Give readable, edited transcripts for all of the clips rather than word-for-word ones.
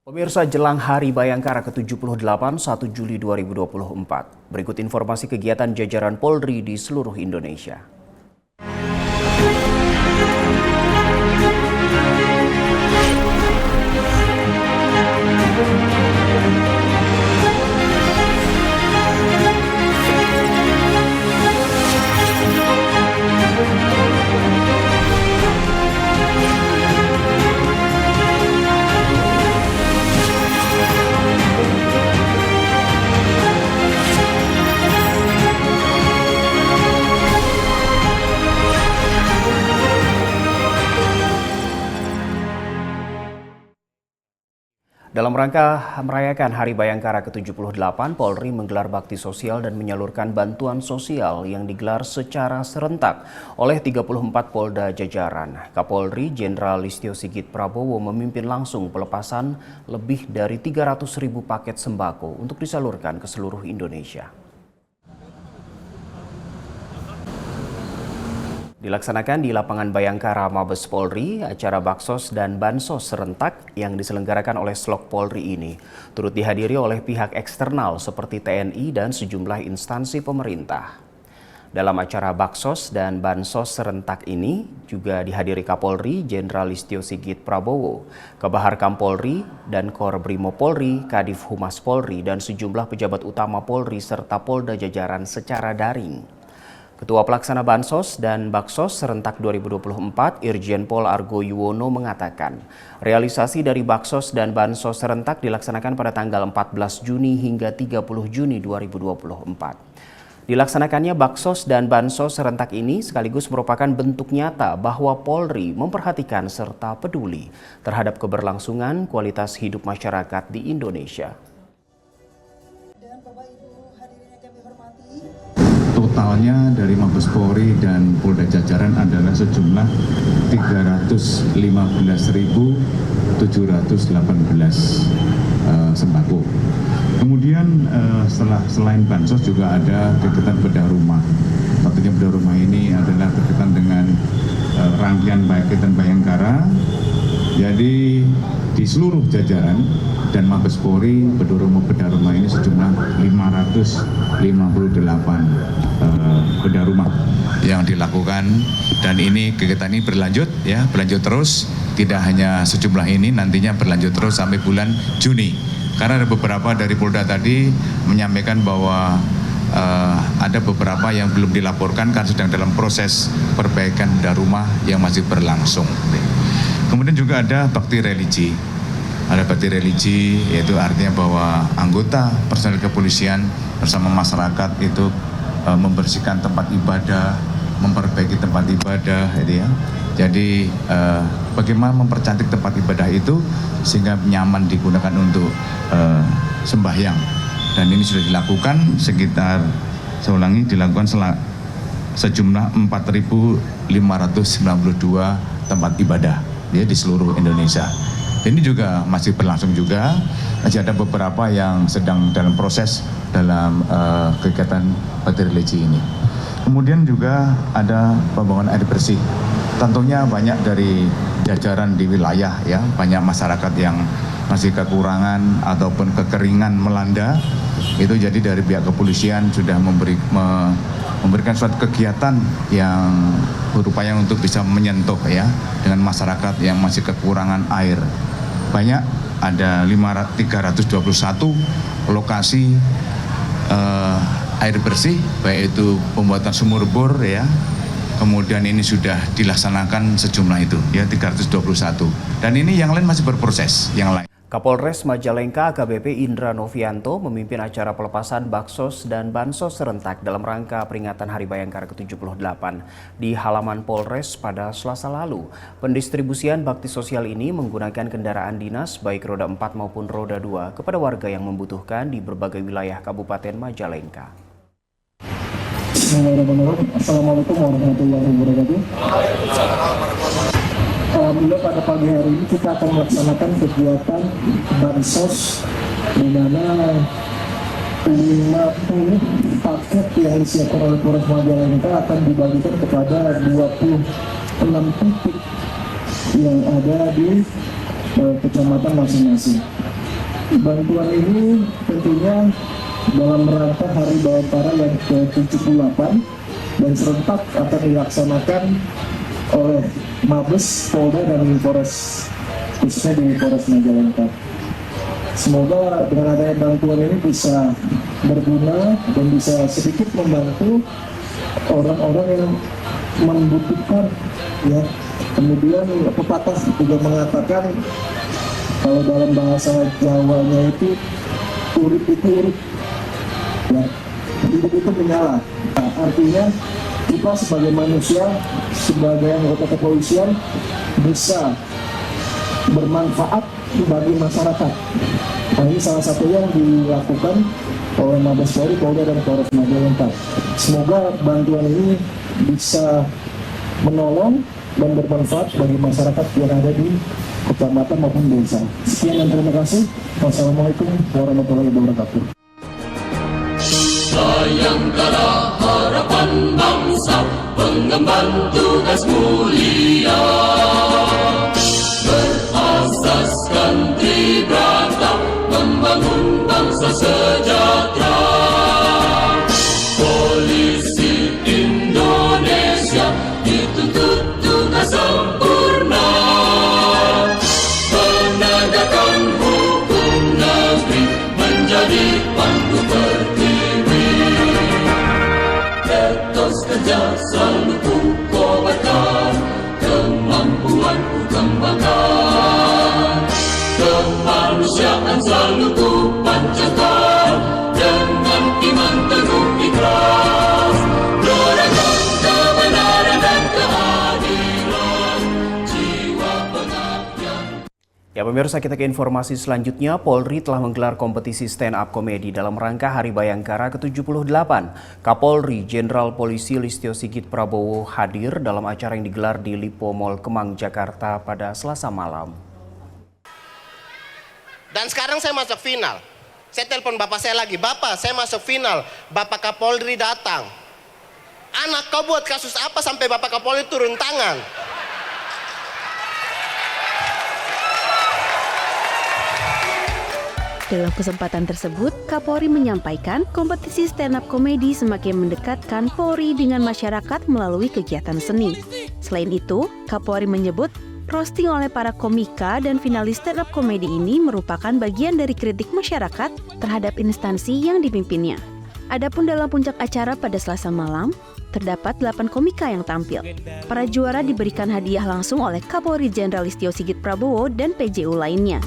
Pemirsa, jelang Hari Bayangkara ke-78 1 Juli 2024. Berikut informasi kegiatan jajaran Polri di seluruh Indonesia. Dalam rangka merayakan Hari Bayangkara ke-78, Polri menggelar bakti sosial dan menyalurkan bantuan sosial yang digelar secara serentak oleh 34 Polda jajaran. Kapolri Jenderal Listio Sigit Prabowo memimpin langsung pelepasan lebih dari 300.000 paket sembako untuk disalurkan ke seluruh Indonesia. Dilaksanakan di lapangan Bayangkara Mabes Polri, acara Baksos dan Bansos serentak yang diselenggarakan oleh Slok Polri ini turut dihadiri oleh pihak eksternal seperti TNI dan sejumlah instansi pemerintah. Dalam acara Baksos dan Bansos serentak ini juga dihadiri Kapolri Jenderal Listio Sigit Prabowo, Kabahar Kampolri dan Kor Brimo Polri, Kadif Humas Polri dan sejumlah pejabat utama Polri serta Polda jajaran secara daring. Ketua Pelaksana Bansos dan Baksos serentak 2024, Irjen Pol Argo Yuwono mengatakan, realisasi dari Baksos dan Bansos serentak dilaksanakan pada tanggal 14 Juni hingga 30 Juni 2024. Dilaksanakannya Baksos dan Bansos serentak ini sekaligus merupakan bentuk nyata bahwa Polri memperhatikan serta peduli terhadap keberlangsungan kualitas hidup masyarakat di Indonesia. Totalnya dari Mabes Polri dan Polda jajaran adalah sejumlah 315.718 sembako. Kemudian selain bansos juga ada kegiatan bedah rumah. Tentunya bedah rumah ini adalah berkaitan dengan rangkaian kegiatan Bayangkara. Jadi di seluruh jajaran dan Mabes Polri bedah rumah ini sejumlah 558 bedah rumah yang dilakukan, dan ini kegiatan ini berlanjut terus, tidak hanya sejumlah ini, nantinya berlanjut terus sampai bulan Juni. Karena ada beberapa dari Polda tadi menyampaikan bahwa ada beberapa yang belum dilaporkan karena sedang dalam proses perbaikan bedah rumah yang masih berlangsung. Kemudian juga ada bakti religi. Ada bakti religi, yaitu artinya bahwa anggota personel kepolisian bersama masyarakat itu membersihkan tempat ibadah, memperbaiki tempat ibadah, gitu ya. Jadi bagaimana mempercantik tempat ibadah itu sehingga nyaman digunakan untuk sembahyang. Dan ini sudah dilakukan sekitar, dilakukan sejumlah 4.592 tempat ibadah ya di seluruh Indonesia. Ini juga masih berlangsung juga, masih ada beberapa yang sedang dalam proses dalam kegiatan bakti religi ini. Kemudian juga ada pembangunan air bersih. Tentunya banyak dari jajaran di wilayah ya, banyak masyarakat yang masih kekurangan ataupun kekeringan melanda. Itu jadi dari pihak kepolisian sudah memberikan suatu kegiatan yang berupaya untuk bisa menyentuh ya dengan masyarakat yang masih kekurangan air. Banyak, ada 321 lokasi air bersih, baik itu pembuatan sumur bor ya. Kemudian ini sudah dilaksanakan sejumlah itu ya 321. Dan ini yang lain masih berproses, yang lain. Kapolres Majalengka AKBP Indra Novianto memimpin acara pelepasan Baksos dan Bansos serentak dalam rangka peringatan Hari Bayangkara ke-78 di halaman Polres pada Selasa lalu. Pendistribusian bakti sosial ini menggunakan kendaraan dinas baik roda 4 maupun roda 2 kepada warga yang membutuhkan di berbagai wilayah Kabupaten Majalengka. Assalamualaikum warahmatullahi wabarakatuh. Alhamdulillah pada pagi hari ini kita akan melaksanakan kegiatan Bansos di mana 50 paket yang disiapkan oleh Polres Majalengka akan dibagikan kepada 26 titik yang ada di kecamatan masing-masing. Bantuan ini tentunya dalam rangka Hari Bayangkara yang ke-78 dan serentak akan dilaksanakan oleh Mabes, Polda, dan Polres, khususnya di Polres Majalengka. Semoga dengan adanya bantuan ini bisa berguna dan bisa sedikit membantu orang-orang yang membutuhkan, ya. Kemudian pepatah juga mengatakan kalau dalam bahasa Jawanya itu urip itu urip, ya. Hidup itu menyala. Nah, artinya kita sebagai manusia, sebagai anggota kepolisian bisa bermanfaat bagi masyarakat. Nah, ini salah satu yang dilakukan oleh Mabes Polri, Polda, dan Polres Majalengka. Semoga bantuan ini bisa menolong dan bermanfaat bagi masyarakat yang ada di kecamatan maupun desa. Sekian dan terima kasih. Wassalamualaikum warahmatullahi wabarakatuh. Bayangkara harapan bangsa, pengemban tugas mulia, berasaskan tribrata, membangun bangsa sejahtera. Polisi Indonesia dituntut tugas sempurna, penegakan hukum negeri menjadi pandu pertiwi. Etos kerja selalu ku kobarkan, kemampuan ku kembangkan, kemanusiaan selalu ku panjatkan, dengan iman teguh ikhlas, gerakan kebenaran dan keadilan, jiwa pengabdian. Ya pemirsa, kita ke informasi selanjutnya. Polri telah menggelar kompetisi stand up komedi dalam rangka Hari Bayangkara ke-78. Kapolri Jenderal Polisi Listio Sigit Prabowo hadir dalam acara yang digelar di Lipo Mall Kemang, Jakarta pada Selasa malam. Dan sekarang saya masuk final. Saya telepon bapak saya lagi, "Bapak, saya masuk final." Bapak Kapolri datang. "Anak, kau buat kasus apa sampai Bapak Kapolri turun tangan?" Dalam kesempatan tersebut, Kapolri menyampaikan kompetisi stand-up komedi semakin mendekatkan Polri dengan masyarakat melalui kegiatan seni. Selain itu, Kapolri menyebut roasting oleh para komika dan finalis stand-up komedi ini merupakan bagian dari kritik masyarakat terhadap instansi yang dipimpinnya. Adapun dalam puncak acara pada Selasa malam, terdapat 8 komika yang tampil. Para juara diberikan hadiah langsung oleh Kapolri Jenderal Listio Sigit Prabowo dan PJU lainnya.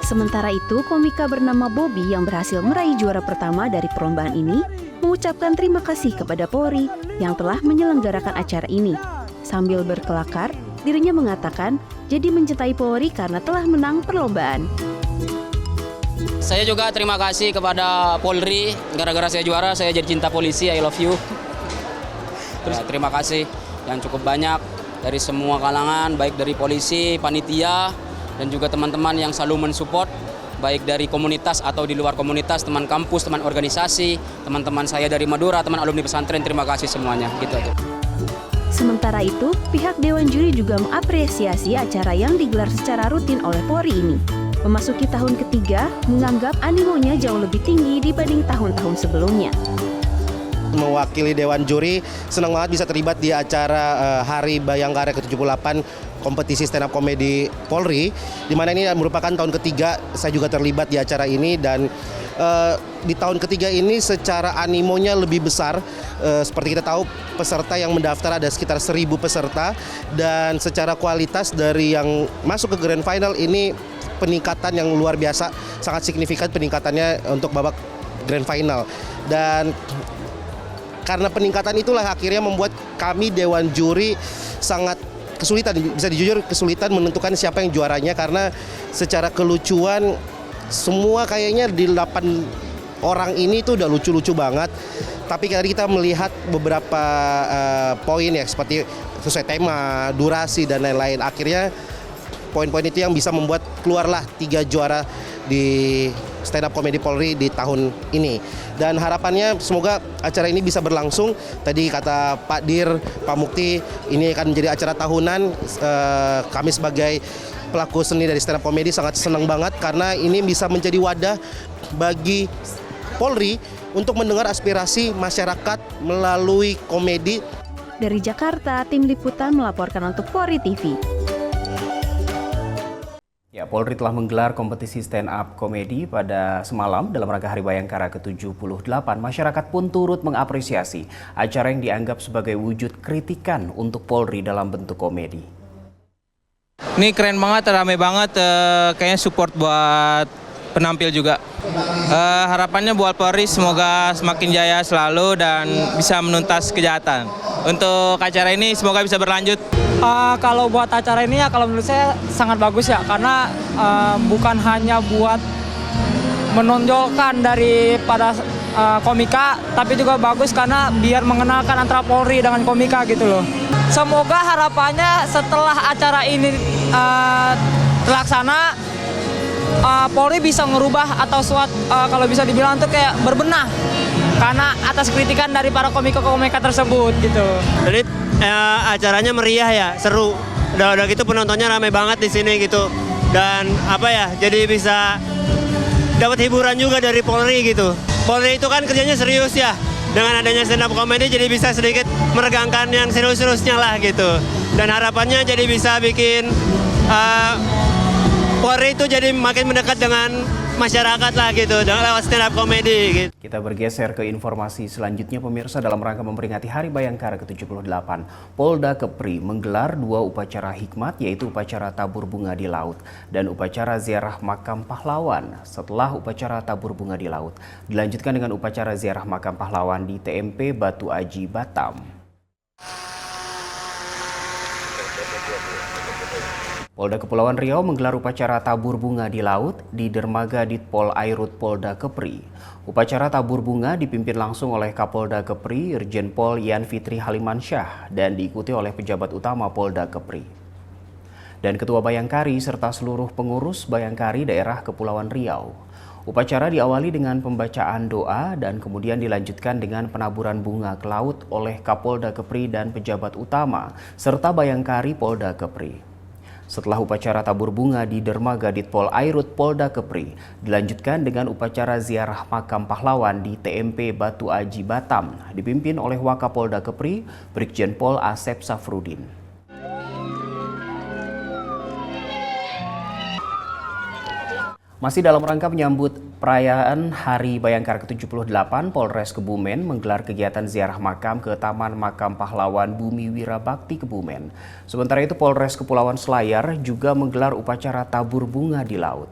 Sementara itu, komika bernama Bobby yang berhasil meraih juara pertama dari perlombaan ini mengucapkan terima kasih kepada Polri yang telah menyelenggarakan acara ini. Sambil berkelakar, dirinya mengatakan jadi mencintai Polri karena telah menang perlombaan. Saya juga terima kasih kepada Polri, gara-gara saya juara saya jadi cinta polisi, I love you. Terus terima kasih yang cukup banyak dari semua kalangan, baik dari polisi, panitia, dan juga teman-teman yang selalu mensupport, baik dari komunitas atau di luar komunitas, teman kampus, teman organisasi, teman-teman saya dari Madura, teman alumni pesantren, terima kasih semuanya. Gitu aja. Sementara itu, pihak Dewan Juri juga mengapresiasi acara yang digelar secara rutin oleh Polri ini. Memasuki tahun ketiga, menganggap animonya jauh lebih tinggi dibanding tahun-tahun sebelumnya. Mewakili Dewan Juri, senang banget bisa terlibat di acara Hari Bayangkara ke-78 kompetisi stand up komedi Polri, di mana ini merupakan tahun ketiga saya juga terlibat di acara ini. Dan di tahun ketiga ini secara animonya lebih besar. Seperti kita tahu, peserta yang mendaftar ada sekitar 1.000 peserta, dan secara kualitas dari yang masuk ke Grand Final ini peningkatan yang luar biasa, sangat signifikan peningkatannya untuk babak Grand Final. Dan karena peningkatan itulah akhirnya membuat kami Dewan Juri sangat kesulitan, bisa dijujur kesulitan menentukan siapa yang juaranya, karena secara kelucuan semua kayaknya di 8 orang ini tuh udah lucu-lucu banget. Tapi tadi kita melihat beberapa poin ya, seperti sesuai tema, durasi, dan lain-lain. Akhirnya poin-poin itu yang bisa membuat keluarlah 3 juara di stand up komedi Polri di tahun ini. Dan harapannya semoga acara ini bisa berlangsung. Tadi kata Pak Dir, Pak Mukti, ini akan menjadi acara tahunan. Kami sebagai pelaku seni dari stand up comedy sangat senang banget karena ini bisa menjadi wadah bagi Polri untuk mendengar aspirasi masyarakat melalui komedi. Dari Jakarta, tim liputan melaporkan untuk Polri TV. Ya, Polri telah menggelar kompetisi stand up komedi pada semalam dalam rangka Hari Bayangkara ke-78. Masyarakat pun turut mengapresiasi acara yang dianggap sebagai wujud kritikan untuk Polri dalam bentuk komedi. Ini keren banget, rame banget, kayaknya support buat penampil juga. Harapannya buat Polri semoga semakin jaya selalu dan bisa menuntas kejahatan. Untuk acara ini semoga bisa berlanjut. Kalau buat acara ini ya kalau menurut saya sangat bagus ya, karena bukan hanya buat menonjolkan daripada komika, tapi juga bagus karena biar mengenalkan antara Polri dengan komika gitu loh. Semoga harapannya setelah acara ini terlaksana, Polri bisa ngerubah atau kalau bisa dibilang tuh kayak berbenah karena atas kritikan dari para komika-komika tersebut gitu. Jadi acaranya meriah ya, seru. Udah gitu penontonnya ramai banget di sini gitu. Dan jadi bisa dapat hiburan juga dari Polri gitu. Polri itu kan kerjanya serius ya. Dengan adanya stand up comedy jadi bisa sedikit meregangkan yang serius-seriusnya lah gitu. Dan harapannya jadi bisa bikin Polri itu jadi makin mendekat dengan masyarakat lah gitu, dengan lewat stand up comedy gitu. Kita bergeser ke informasi selanjutnya pemirsa. Dalam rangka memperingati Hari Bayangkara ke-78, Polda Kepri menggelar 2 upacara hikmat, yaitu upacara tabur bunga di laut dan upacara ziarah makam pahlawan. Setelah upacara tabur bunga di laut, dilanjutkan dengan upacara ziarah makam pahlawan di TMP Batu Aji, Batam. Polda Kepulauan Riau menggelar upacara tabur bunga di laut di Dermaga Ditpol Airut Polda Kepri. Upacara tabur bunga dipimpin langsung oleh Kapolda Kepri, Irjen Pol Yan Fitri Halimansyah, dan diikuti oleh pejabat utama Polda Kepri dan Ketua Bayangkari serta seluruh pengurus Bayangkari daerah Kepulauan Riau. Upacara diawali dengan pembacaan doa dan kemudian dilanjutkan dengan penaburan bunga ke laut oleh Kapolda Kepri dan pejabat utama serta Bayangkari Polda Kepri. Setelah upacara tabur bunga di Dermaga Ditpol Airut Polda Kepri, dilanjutkan dengan upacara ziarah makam pahlawan di TMP Batu Aji, Batam, dipimpin oleh Wakapolda Kepri, Brigjen Pol Asep Safrudin. Masih dalam rangka menyambut perayaan Hari Bayangkara ke-78, Polres Kebumen menggelar kegiatan ziarah makam ke Taman Makam Pahlawan Bumi Wirabakti Kebumen. Sementara itu Polres Kepulauan Selayar juga menggelar upacara tabur bunga di laut.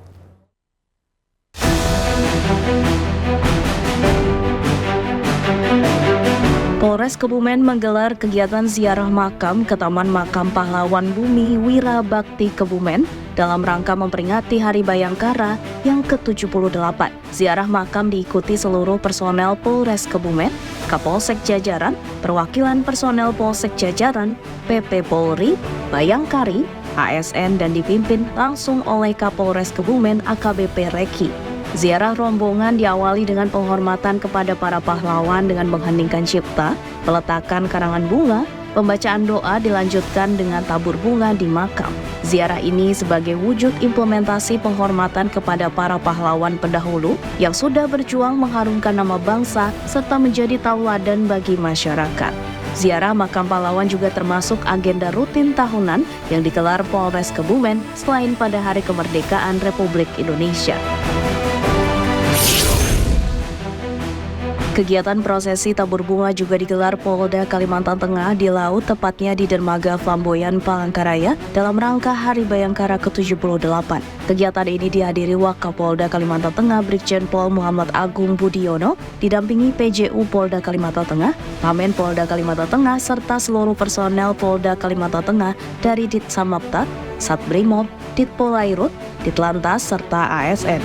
Polres Kebumen menggelar kegiatan ziarah makam ke Taman Makam Pahlawan Bumi Wirabakti Kebumen dalam rangka memperingati Hari Bayangkara yang ke-78. Ziarah makam diikuti seluruh personel Polres Kebumen, Kapolsek Jajaran, perwakilan personel Polsek Jajaran, PP Polri, Bayangkari, ASN, dan dipimpin langsung oleh Kapolres Kebumen AKBP Reki. Ziarah rombongan diawali dengan penghormatan kepada para pahlawan dengan mengheningkan cipta, peletakan karangan bunga, pembacaan doa dilanjutkan dengan tabur bunga di makam. Ziarah ini sebagai wujud implementasi penghormatan kepada para pahlawan pendahulu yang sudah berjuang mengharumkan nama bangsa serta menjadi tauladan bagi masyarakat. Ziarah makam pahlawan juga termasuk agenda rutin tahunan yang digelar Polres Kebumen selain pada Hari Kemerdekaan Republik Indonesia. Kegiatan prosesi tabur bunga juga digelar Polda Kalimantan Tengah di laut, tepatnya di Dermaga Flamboyan Palangkaraya dalam rangka Hari Bayangkara ke-78. Kegiatan ini dihadiri Wakapolda Kalimantan Tengah Brigjen Pol Muhammad Agung Budiono, didampingi PJU Polda Kalimantan Tengah, Pamen Polda Kalimantan Tengah, serta seluruh personel Polda Kalimantan Tengah dari Ditsamaptat, Satbrimob, Ditpol Airut, Ditlantas, serta ASN.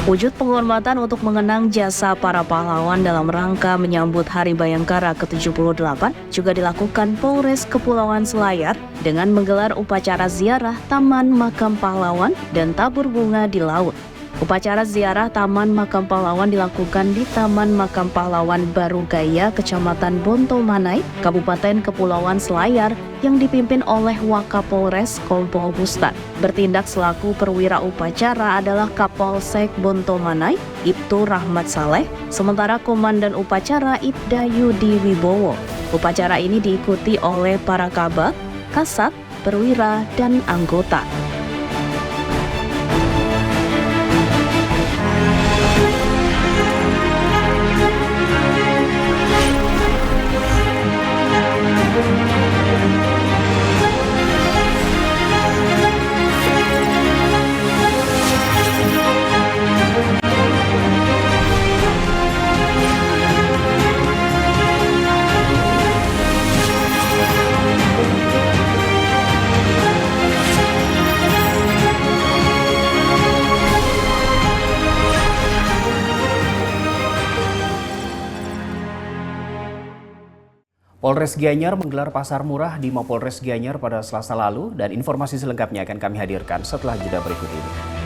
Wujud penghormatan untuk mengenang jasa para pahlawan dalam rangka menyambut Hari Bayangkara ke-78 juga dilakukan Polres Kepulauan Selayar dengan menggelar upacara ziarah Taman Makam Pahlawan dan tabur bunga di laut. Upacara ziarah Taman Makam Pahlawan dilakukan di Taman Makam Pahlawan Baru Gaya, Kecamatan Bontomanai, Kabupaten Kepulauan Selayar, yang dipimpin oleh Wakapolres Kompol Bustan. Bertindak selaku perwira upacara adalah Kapolsek Bontomanai, Ibtu Rahmat Saleh, sementara Komandan Upacara Ibda Yudi Wibowo. Upacara ini diikuti oleh para kabak, kasat, perwira, dan anggota. Polres Gianyar menggelar pasar murah di Mapolres Gianyar pada Selasa lalu dan informasi selengkapnya akan kami hadirkan setelah jeda berikut ini.